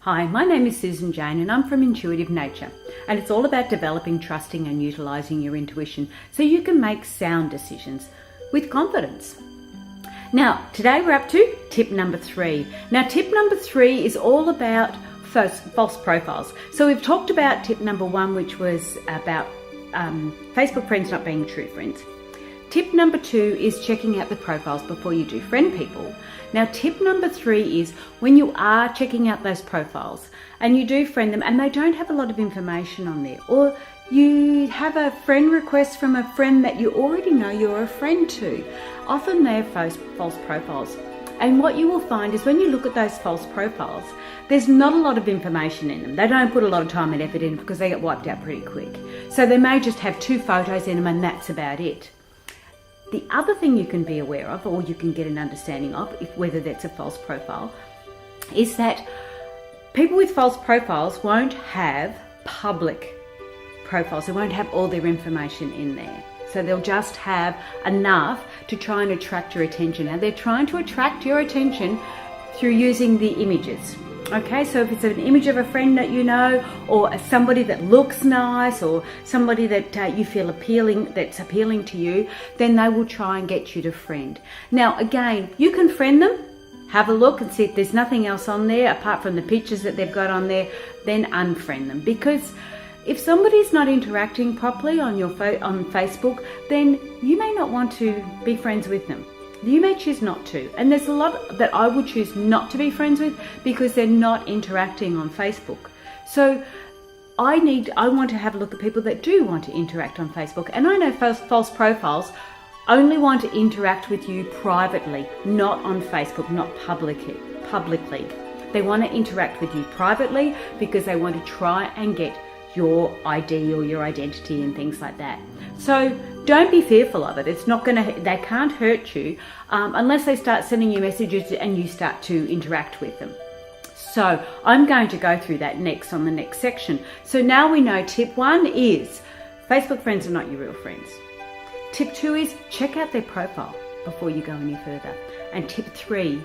Hi, my name is Susan Jane and I'm from Intuitive Nature, and it's all about developing, trusting and utilising your intuition so you can make sound decisions with confidence. Now, today we're up to tip number 3. Now, tip number 3 is all about false profiles. So we've talked about tip number 1, which was about Facebook friends not being true friends. Tip number 2 is checking out the profiles before you do friend people. Now, tip number 3 is when you are checking out those profiles and you do friend them and they don't have a lot of information on there, or you have a friend request from a friend that you already know you're a friend to, often they're false profiles. And what you will find is when you look at those false profiles, there's not a lot of information in them. They don't put a lot of time and effort in because they get wiped out pretty quick. So they may just have 2 photos in them and that's about it. The other thing you can be aware of, or you can get an understanding of, whether that's a false profile, is that people with false profiles won't have public profiles. They won't have all their information in there. So they'll just have enough to try and attract your attention. Now, they're trying to attract your attention through using the images. Okay, so if it's an image of a friend that you know, or somebody that looks nice, or somebody that you feel that's appealing to you, then they will try and get you to friend. Now, again, you can friend them, have a look and see if there's nothing else on there apart from the pictures that they've got on there, then unfriend them. Because if somebody's not interacting properly on Facebook, then you may not want to be friends with them. You may choose not to, and there's a lot that I would choose not to be friends with because they're not interacting on Facebook. So I want to have a look at people that do want to interact on Facebook, and I know false profiles only want to interact with you privately, not on Facebook, not publicly. They want to interact with you privately because they want to try and get your ID or your identity and things like that. So don't be fearful of it. They can't hurt you unless they start sending you messages and you start to interact with them. So I'm going to go through that next on the next section. So now we know tip 1 is Facebook friends are not your real friends. Tip 2 is check out their profile before you go any further. And tip 3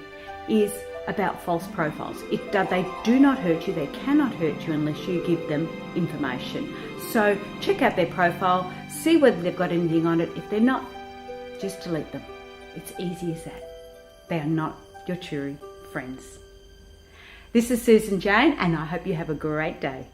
is about false profiles. They do not hurt you. They cannot hurt you unless you give them information. So check out their profile, see whether they've got anything on it. If they're not, just delete them. It's easy as that. They are not your true friends. This is Susan Jane, and I hope you have a great day.